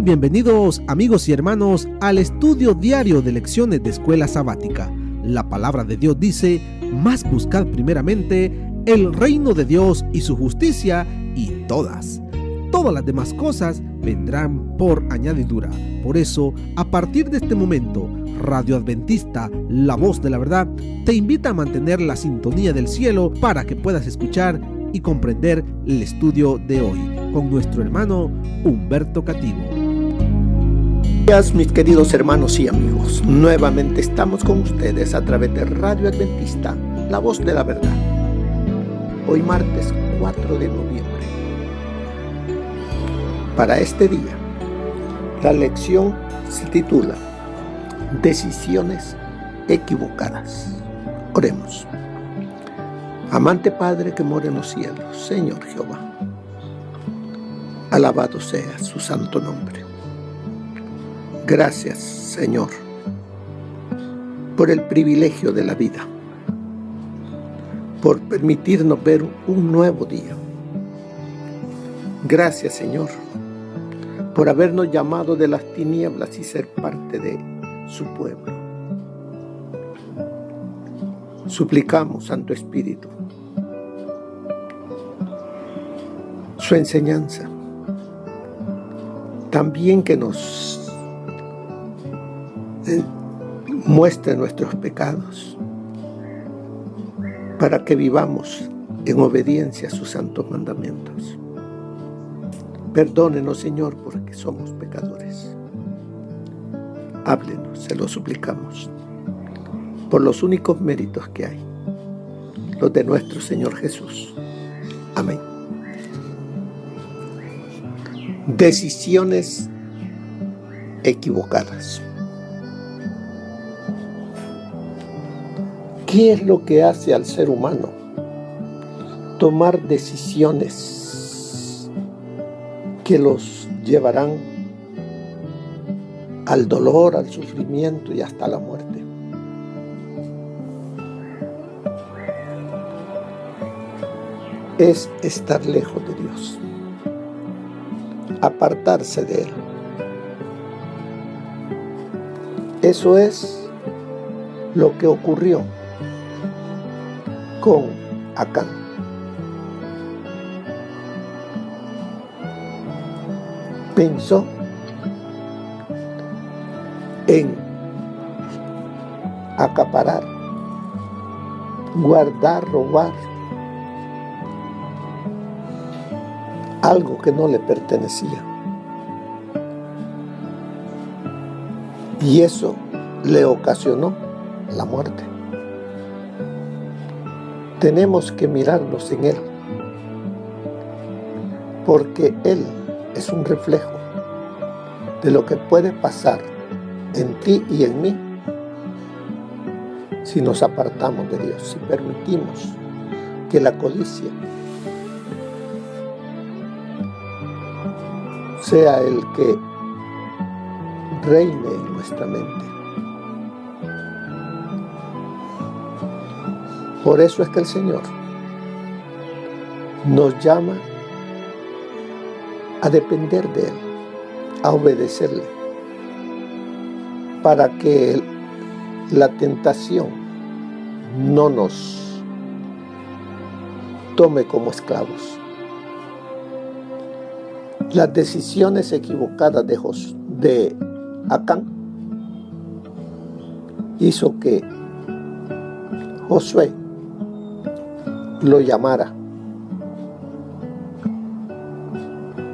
Bienvenidos amigos y hermanos al estudio diario de lecciones de Escuela Sabática. La palabra de Dios dice: mas buscad primeramente el reino de Dios y su justicia, y todas las demás cosas vendrán por añadidura. Por eso, a partir de este momento, Radio Adventista, la voz de la verdad, te invita a mantener la sintonía del cielo para que puedas escuchar y comprender el estudio de hoy con nuestro hermano Humberto Cativo. Buenos días, mis queridos hermanos y amigos. Nuevamente estamos con ustedes a través de Radio Adventista, la voz de la verdad. Hoy martes 4 de noviembre. Para este día, la lección se titula Decisiones equivocadas. Oremos. Amante Padre que mora en los cielos, Señor Jehová, alabado sea su santo nombre. Gracias, Señor, por el privilegio de la vida, por permitirnos ver un nuevo día. Gracias, Señor, por habernos llamado de las tinieblas y ser parte de su pueblo. Suplicamos, Santo Espíritu, su enseñanza, también que nos muestre nuestros pecados, para que vivamos en obediencia a sus santos mandamientos. Perdónenos, Señor, porque somos pecadores. Háblenos, se lo suplicamos, por los únicos méritos que hay, los de nuestro Señor Jesús. Amén. Decisiones equivocadas. ¿Qué es lo que hace al ser humano tomar decisiones que los llevarán al dolor, al sufrimiento y hasta la muerte? Es estar lejos de Dios, apartarse de Él. Eso es lo que ocurrió con Acán. Pensó en acaparar, guardar, robar algo que no le pertenecía. Y eso le ocasionó la muerte. Tenemos que mirarnos en Él, porque Él es un reflejo de lo que puede pasar en ti y en mí si nos apartamos de Dios, si permitimos que la codicia sea el que reine en nuestra mente. Por eso es que el Señor nos llama a depender de Él, a obedecerle, para que la tentación no nos tome como esclavos. Las decisiones equivocadas de Acán hizo que Josué lo llamara,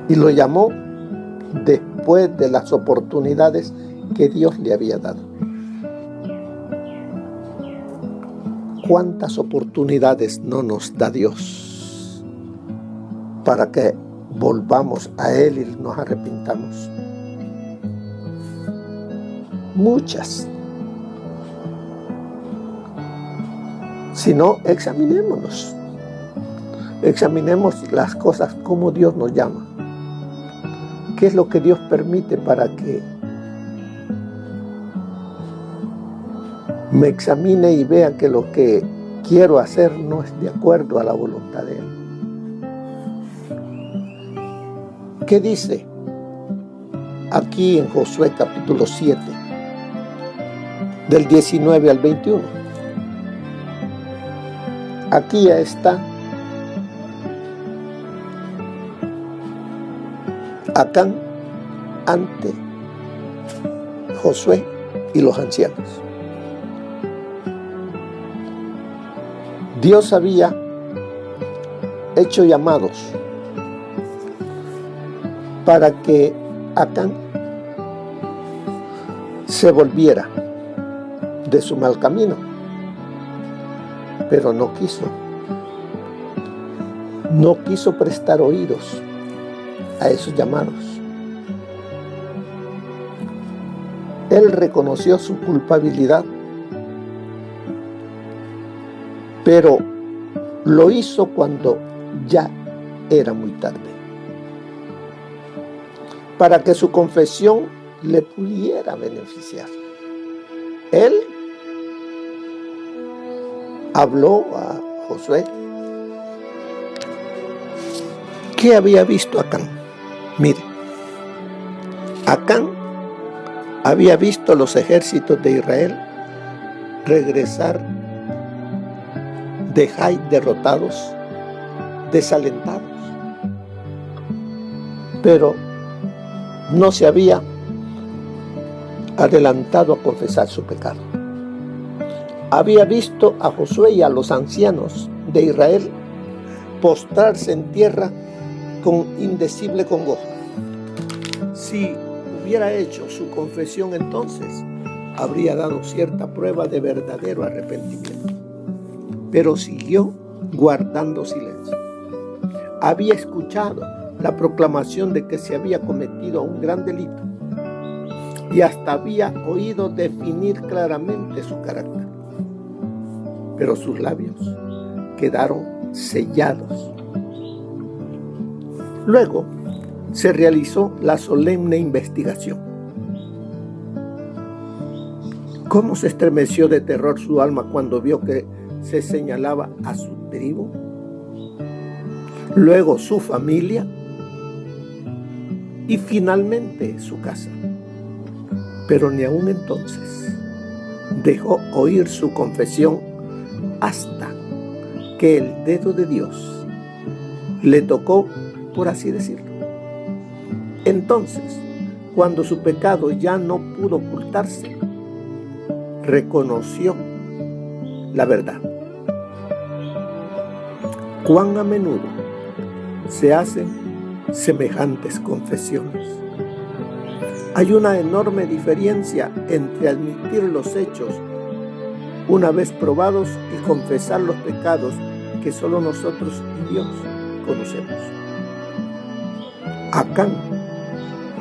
y lo llamó después de las oportunidades que Dios le había dado. ¿Cuántas oportunidades no nos da Dios para que volvamos a Él y nos arrepintamos? Muchas. Si no, examinémonos. Examinemos las cosas como Dios nos llama. ¿Qué es lo que Dios permite para que me examine y vea que lo que quiero hacer no es de acuerdo a la voluntad de Él? ¿Qué dice aquí en Josué capítulo 7, del 19 al 21. Aquí ya está Acán ante Josué y los ancianos. Dios había hecho llamados para que Acán se volviera de su mal camino, pero no quiso prestar oídos a esos llamados. Él reconoció su culpabilidad, pero lo hizo cuando ya era muy tarde, para que su confesión le pudiera beneficiar. Él habló a Josué. ¿Qué había visto Acán? Mire, Acán había visto los ejércitos de Israel regresar de Jai derrotados, desalentados, pero no se había adelantado a confesar su pecado. Había visto a Josué y a los ancianos de Israel postrarse en tierra con indecible congoja. Si hubiera hecho su confesión, entonces habría dado cierta prueba de verdadero arrepentimiento, pero siguió guardando silencio. Había escuchado la proclamación de que se había cometido un gran delito y hasta había oído definir claramente su carácter, pero sus labios quedaron sellados. Luego se realizó la solemne investigación. ¿Cómo se estremeció de terror su alma cuando vio que se señalaba a su tribu, luego su familia y finalmente su casa? Pero ni aún entonces dejó oír su confesión hasta que el dedo de Dios le tocó, por así decirlo. Entonces, cuando su pecado ya no pudo ocultarse, reconoció la verdad. Cuán a menudo se hacen semejantes confesiones. Hay una enorme diferencia entre admitir los hechos una vez probados y confesar los pecados que solo nosotros y Dios conocemos. Acán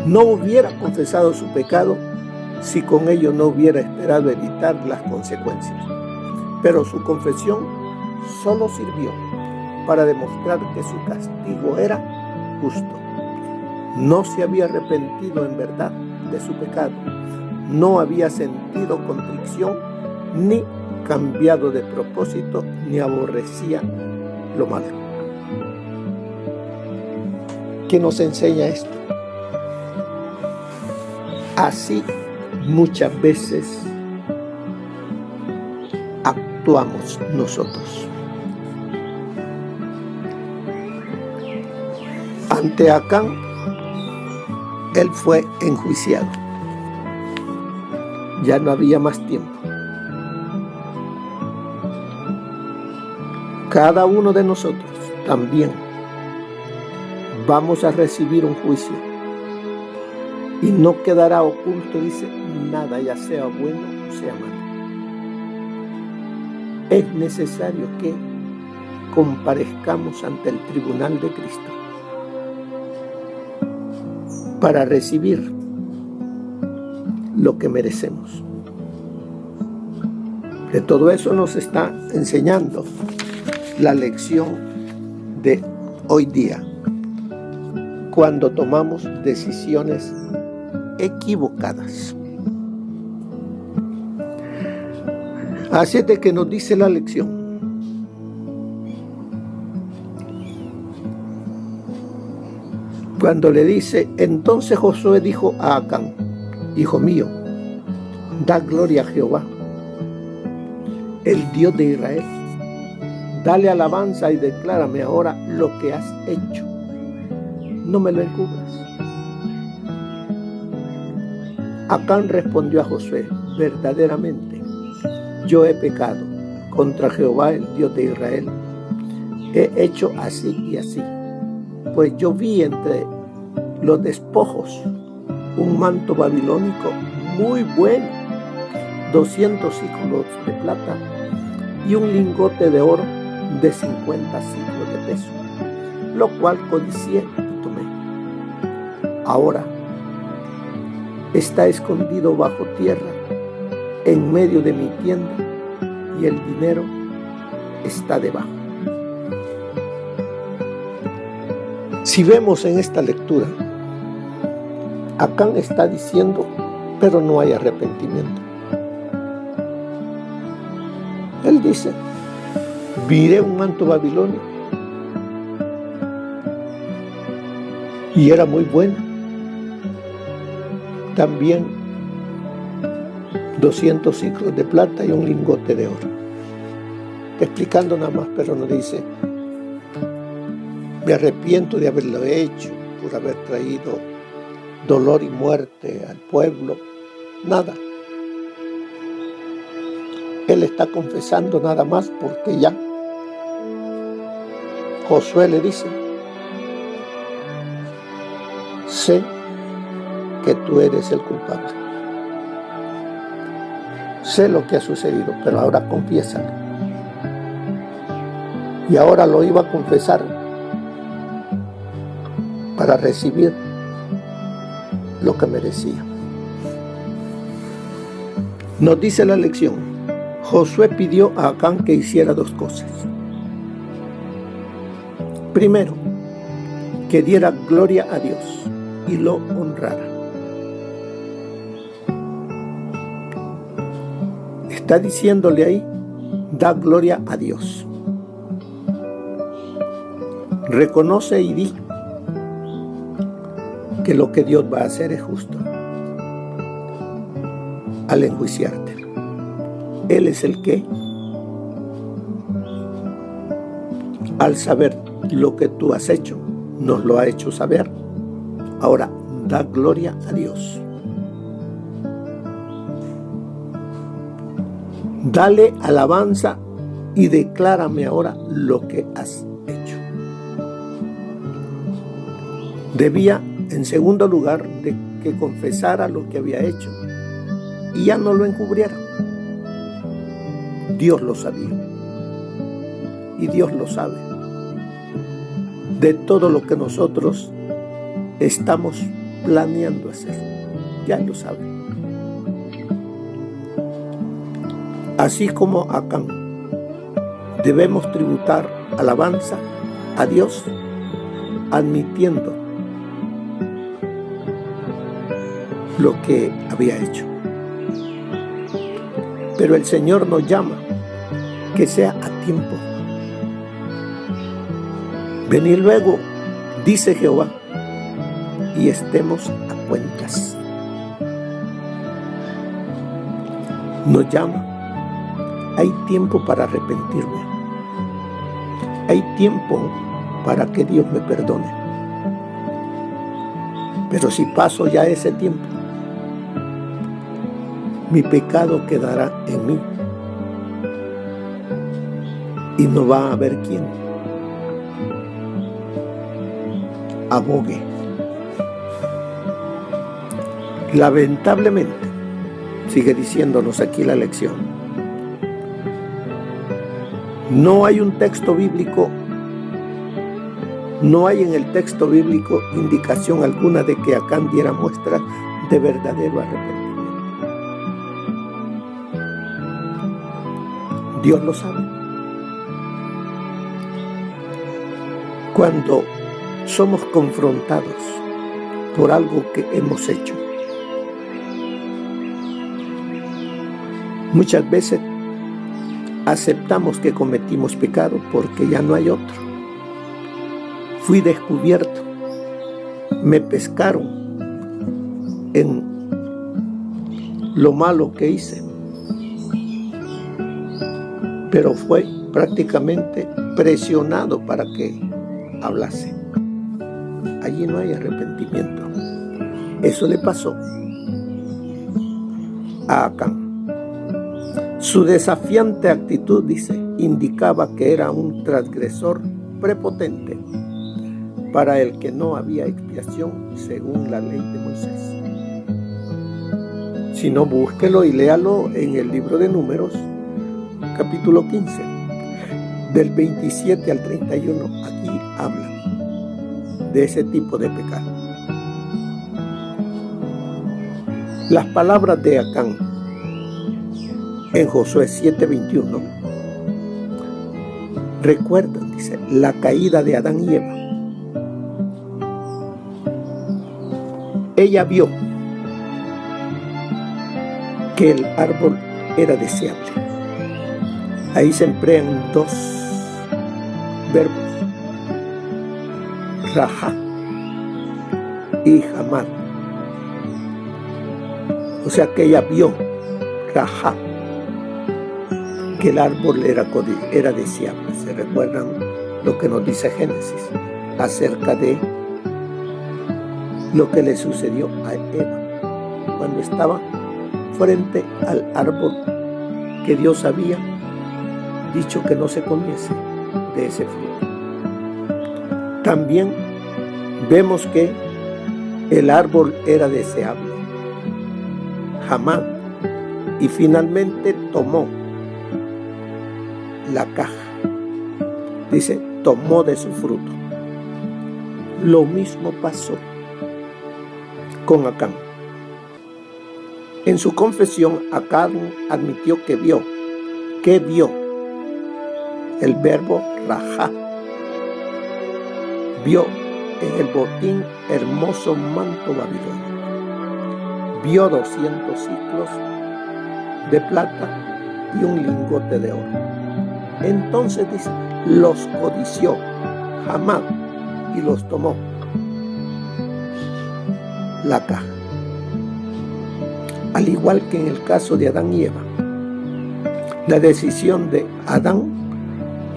no hubiera confesado su pecado si con ello no hubiera esperado evitar las consecuencias, pero su confesión solo sirvió para demostrar que su castigo era justo. No se había arrepentido en verdad de su pecado, no había sentido contrición, ni cambiado de propósito, ni aborrecía lo malo. ¿Qué nos enseña esto? Así muchas veces actuamos nosotros. Ante Acán, él fue enjuiciado. Ya no había más tiempo. Cada uno de nosotros también vamos a recibir un juicio. Y no quedará oculto, dice, nada, ya sea bueno o sea malo. Es necesario que comparezcamos ante el tribunal de Cristo para recibir lo que merecemos. De todo eso nos está enseñando la lección de hoy día, cuando tomamos decisiones equivocadas. Así es de que nos dice la lección: cuando le dice, entonces Josué dijo a Acán, hijo mío, da gloria a Jehová, el Dios de Israel. Dale alabanza y declárame ahora lo que has hecho. No me lo encubras. Acán respondió a Josué, verdaderamente, yo he pecado contra Jehová, el Dios de Israel. He hecho así y así, pues yo vi entre los despojos un manto babilónico muy bueno, 200 siclos de plata y un lingote de oro de 50 siclos de peso, lo cual codicié y tomé. Ahora está escondido bajo tierra en medio de mi tienda y el dinero está debajo. Si vemos en esta lectura, Acán está diciendo, pero no hay arrepentimiento. Él dice, miré un manto babilónico y era muy bueno. También 200 siclos de plata y un lingote de oro. Explicando nada más, pero no dice, me arrepiento de haberlo hecho, por haber traído dolor y muerte al pueblo. Nada. Él está confesando nada más porque ya Josué le dice, sé que tú eres el culpable. Sé lo que ha sucedido, pero ahora confiésalo. Y ahora lo iba a confesar para recibir lo que merecía. Nos dice la lección, Josué pidió a Acán que hiciera dos cosas. Primero, que diera gloria a Dios y lo honrara. Está diciéndole ahí, da gloria a Dios. Reconoce y di que lo que Dios va a hacer es justo al enjuiciarte. Él es el que, al saber lo que tú has hecho, nos lo ha hecho saber. Ahora, da gloria a Dios. Dale alabanza y declárame ahora lo que has hecho. Debía, en segundo lugar, de que confesara lo que había hecho y ya no lo encubriera. Dios lo sabía y Dios lo sabe de todo lo que nosotros estamos planeando hacer. Ya lo sabe. Así como Acán, debemos tributar alabanza a Dios admitiendo lo que había hecho. Pero el Señor nos llama que sea a tiempo. Venid luego, dice Jehová, y estemos a cuentas. Nos llama. Hay tiempo para arrepentirme. Hay tiempo para que Dios me perdone. Pero si paso ya ese tiempo, mi pecado quedará en mí y no va a haber quien abogue. Lamentablemente, sigue diciéndonos aquí la lección, no hay un texto bíblico, no hay en el texto bíblico indicación alguna de que Acán diera muestra de verdadero arrepentimiento. Dios lo sabe. Cuando somos confrontados por algo que hemos hecho, muchas veces aceptamos que cometimos pecado porque ya no hay otro. Fui descubierto, me pescaron en lo malo que hice, pero fue prácticamente presionado para que hablase. Allí no hay arrepentimiento. Eso le pasó a Acán. Su desafiante actitud, dice, indicaba que era un transgresor prepotente para el que no había expiación según la ley de Moisés. Si no, búsquelo y léalo en el libro de Números, capítulo 15, del 27 al 31. Aquí habla de ese tipo de pecado. Las palabras de Acán en Josué 7:21 recuerdan, dice, la caída de Adán y Eva. Ella vio que el árbol era deseable. Ahí se emplean dos verbos, rajá y jamar. O sea que ella vio, rajá, que el árbol era deseable. ¿Se recuerdan lo que nos dice Génesis acerca de lo que le sucedió a Eva cuando estaba frente al árbol que Dios había dicho que no se comiese de ese fruto? También vemos que el árbol era deseable, jamás, y finalmente tomó la caja. Dice, tomó de su fruto. Lo mismo pasó con Acán. En su confesión, Acán admitió que vio. ¿Qué vio? El verbo rajá. Vio en el botín hermoso manto babilónico. Vio 200 ciclos de plata y un lingote de oro. Entonces dice, los codició jamás y los tomó. La caja. Al igual que en el caso de Adán y Eva, la decisión de Adán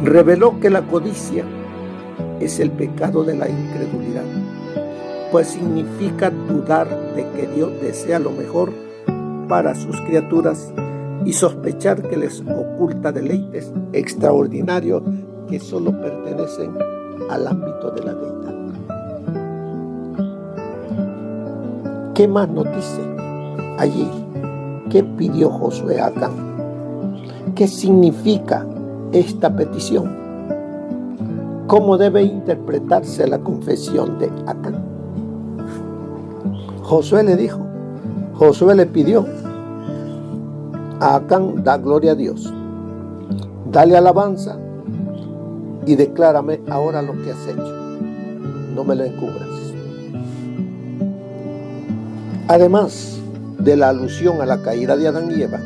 reveló que la codicia es el pecado de la incredulidad, pues significa dudar de que Dios desea lo mejor para sus criaturas y sospechar que les oculta deleites extraordinarios que solo pertenecen al ámbito de la deidad. ¿Qué más nos dice allí? ¿Qué pidió Josué a Acán? ¿Qué significa esta petición? ¿Cómo debe interpretarse la confesión de Acán? Josué le pidió a Acán, da gloria a Dios, dale alabanza y declárame ahora lo que has hecho, no me lo encubras. Además de la alusión a la caída de Adán y Eva,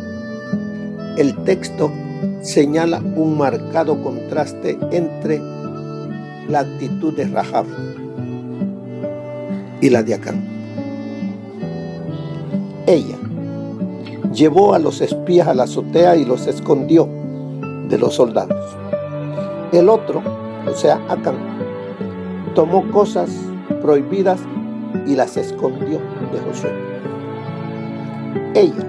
el texto señala un marcado contraste entre la actitud de Rahab y la de Acán. Ella llevó a los espías a la azotea y los escondió de los soldados. El otro, o sea, Acán, tomó cosas prohibidas y las escondió de Josué. Ella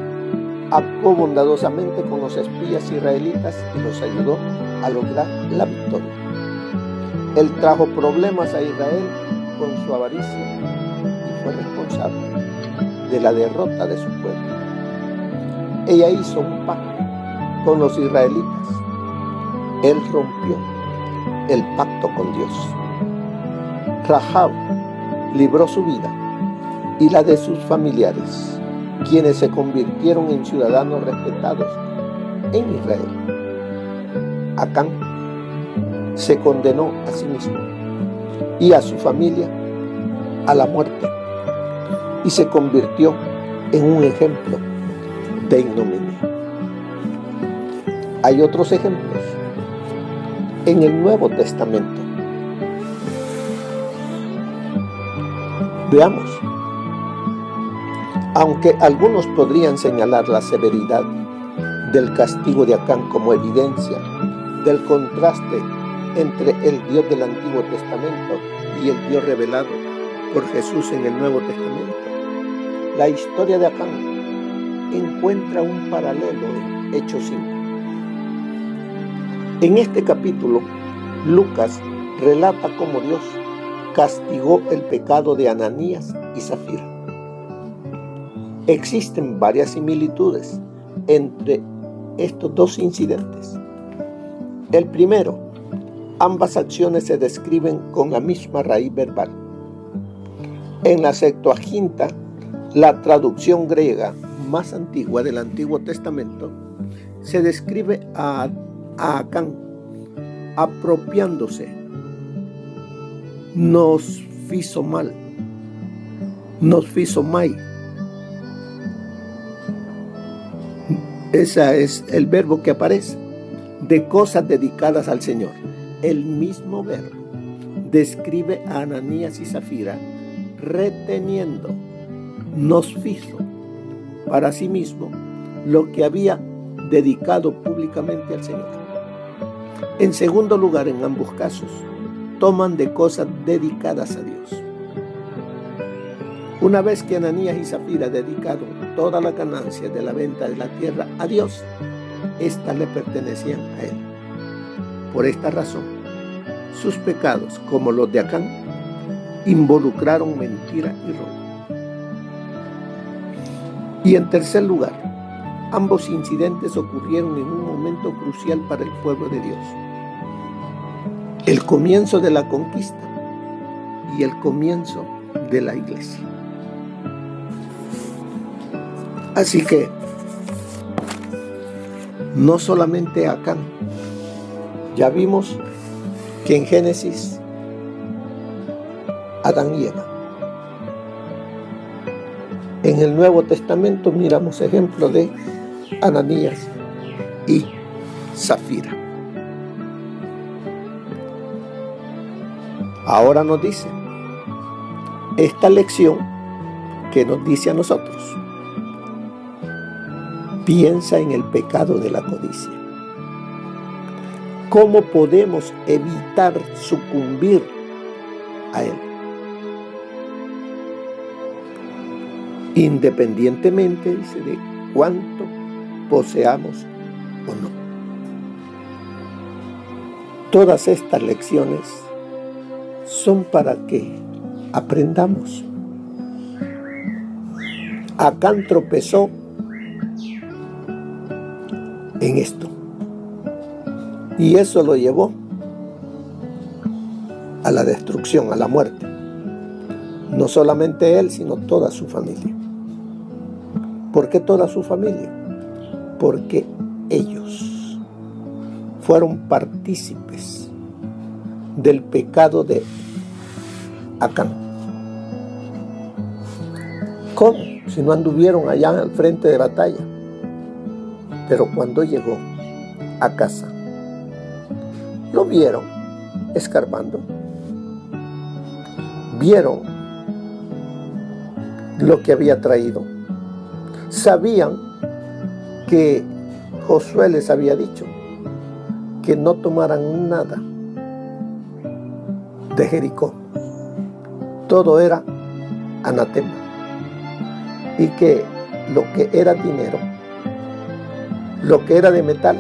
actuó bondadosamente con los espías israelitas y los ayudó a lograr la victoria. Él trajo problemas a Israel con su avaricia y fue responsable de la derrota de su pueblo. Ella hizo un pacto con los israelitas. Él rompió el pacto con Dios. Rahab libró su vida y la de sus familiares, quienes se convirtieron en ciudadanos respetados en Israel. Acán se condenó a sí mismo y a su familia a la muerte y se convirtió en un ejemplo de ignominia. Hay otros ejemplos en el Nuevo Testamento. Veamos. Aunque algunos podrían señalar la severidad del castigo de Acán como evidencia del contraste entre el Dios del Antiguo Testamento y el Dios revelado por Jesús en el Nuevo Testamento, la historia de Acán encuentra un paralelo en Hechos 5. En este capítulo, Lucas relata cómo Dios castigó el pecado de Ananías y Zafira. Existen varias similitudes entre estos dos incidentes. El primero, ambas acciones se describen con la misma raíz verbal. En la Septuaginta, la traducción griega más antigua del Antiguo Testamento, se describe a Acán apropiándose. Nos fizo mal, nos fizo mal. Ese es el verbo que aparece, de cosas dedicadas al Señor. El mismo verbo describe a Ananías y Zafira reteniendo, nos fizo para sí mismo lo que había dedicado públicamente al Señor. En segundo lugar, en ambos casos, toman de cosas dedicadas a Dios. Una vez que Ananías y Zafira dedicaron toda la ganancia de la venta de la tierra a Dios, éstas le pertenecían a Él. Por esta razón, sus pecados, como los de Acán, involucraron mentira y robo. Y en tercer lugar, ambos incidentes ocurrieron en un momento crucial para el pueblo de Dios: el comienzo de la conquista y el comienzo de la iglesia. Así que no solamente Acán, ya vimos que en Génesis Adán y Eva. En el Nuevo Testamento miramos ejemplo de Ananías y Zafira. Ahora nos dice esta lección que nos dice a nosotros: piensa en el pecado de la codicia. ¿Cómo podemos evitar sucumbir a él? Independientemente, dice, de cuánto poseamos o no. Todas estas lecciones son para que aprendamos. Acán tropezó en esto, y eso lo llevó a la destrucción, a la muerte. No solamente él, sino toda su familia. ¿Por qué toda su familia? Porque ellos fueron partícipes del pecado de Acán. ¿Cómo? Si no anduvieron allá al frente de batalla. Pero cuando llegó a casa, lo vieron escarbando. Vieron lo que había traído. Sabían que Josué les había dicho que no tomaran nada de Jericó. Todo era anatema. Y que lo que era dinero, lo que era de metal,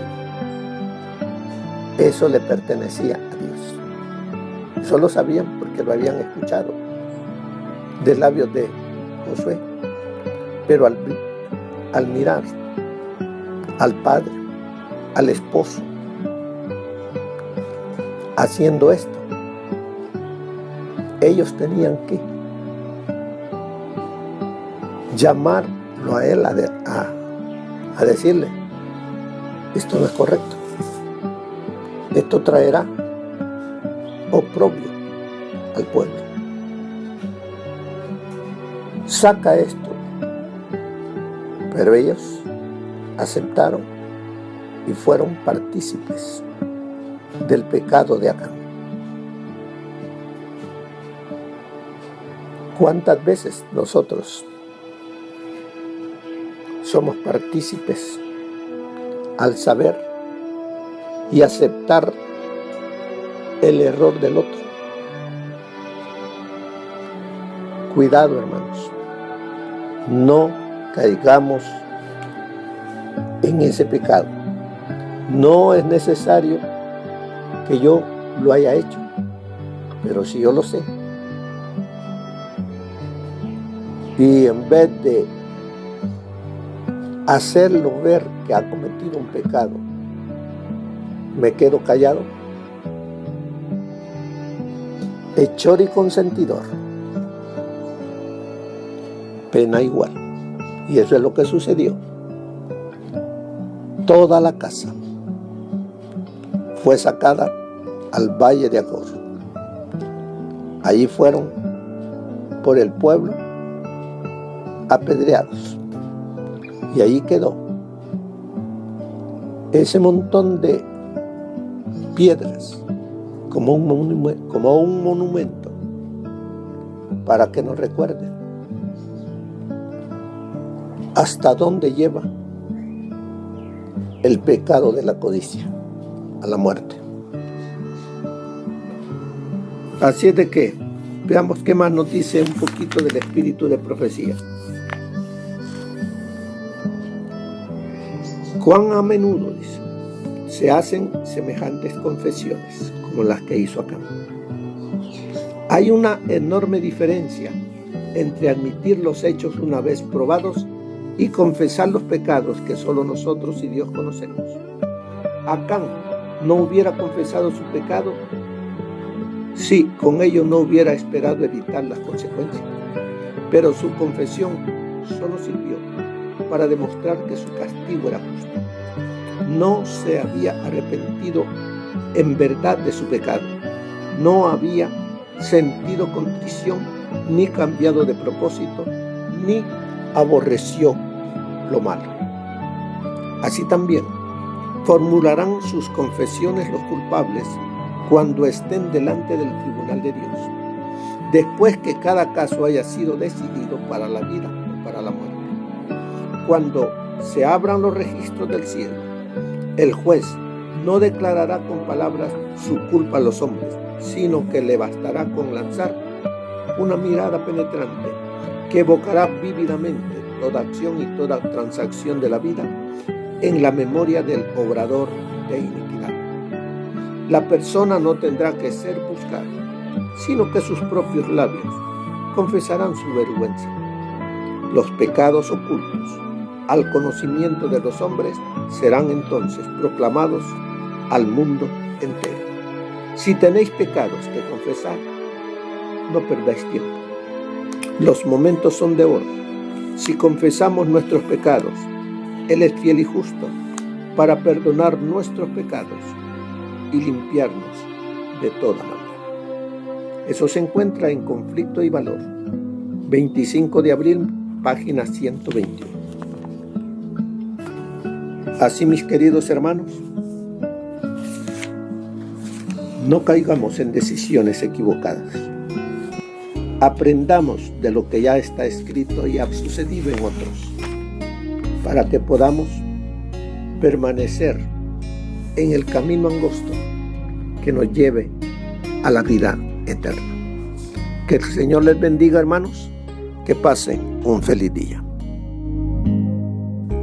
eso le pertenecía a Dios. Eso lo sabían porque lo habían escuchado de labios de Josué. Pero al mirar al padre, al esposo, haciendo esto, ellos tenían que llamarlo a él a decirle: esto no es correcto, esto traerá oprobio al pueblo, saca esto. Pero ellos aceptaron y fueron partícipes del pecado de Acán. ¿Cuántas veces nosotros somos partícipes al saber y aceptar el error del otro? Cuidado, hermanos, no caigamos en ese pecado. No es necesario que yo lo haya hecho, pero si yo lo sé, y en vez de hacerlo ver que ha cometido un pecado, me quedo callado, hechor y consentidor, pena igual. Y eso es lo que sucedió. Toda la casa fue sacada al valle de Acor. Allí fueron por el pueblo apedreados. Y ahí quedó ese montón de piedras como un monumento para que nos recuerden hasta dónde lleva el pecado de la codicia, a la muerte. Así es de que veamos qué más nos dice un poquito del espíritu de profecía. Cuán a menudo, dice, se hacen semejantes confesiones como las que hizo acá. Hay una enorme diferencia entre admitir los hechos una vez probados y confesar los pecados que solo nosotros y Dios conocemos. Acán no hubiera confesado su pecado si con ello no hubiera esperado evitar las consecuencias, pero su confesión solo sirvió para demostrar que su castigo era justo. No se había arrepentido en verdad de su pecado, no había sentido contrición, ni cambiado de propósito, ni aborreció lo malo. Así también formularán sus confesiones los culpables cuando estén delante del tribunal de Dios, después que cada caso haya sido decidido para la vida o para la muerte. Cuando se abran los registros del cielo, el juez no declarará con palabras su culpa a los hombres, sino que le bastará con lanzar una mirada penetrante que evocará vívidamente toda acción y toda transacción de la vida en la memoria del obrador de iniquidad. La persona no tendrá que ser buscada, sino que sus propios labios confesarán su vergüenza. Los pecados ocultos al conocimiento de los hombres serán entonces proclamados al mundo entero. Si tenéis pecados que confesar, no perdáis tiempo. Los momentos son de oro. Si confesamos nuestros pecados, Él es fiel y justo para perdonar nuestros pecados y limpiarnos de toda maldad. Eso se encuentra en Conflicto y Valor, 25 de abril, página 121. Así, mis queridos hermanos, no caigamos en decisiones equivocadas. Aprendamos de lo que ya está escrito y ha sucedido en otros, para que podamos permanecer en el camino angosto que nos lleve a la vida eterna. Que el Señor les bendiga, hermanos, que pasen un feliz día.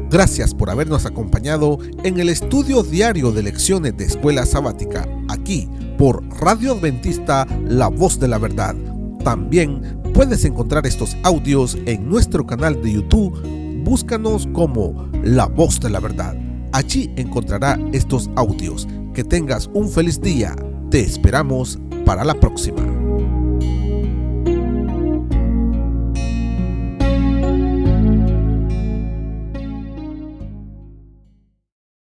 Gracias por habernos acompañado en el estudio diario de lecciones de Escuela Sabática, aquí por Radio Adventista, La Voz de la Verdad. También puedes encontrar estos audios en nuestro canal de YouTube. Búscanos como La Voz de la Verdad. Allí encontrará estos audios. Que tengas un feliz día. Te esperamos para la próxima.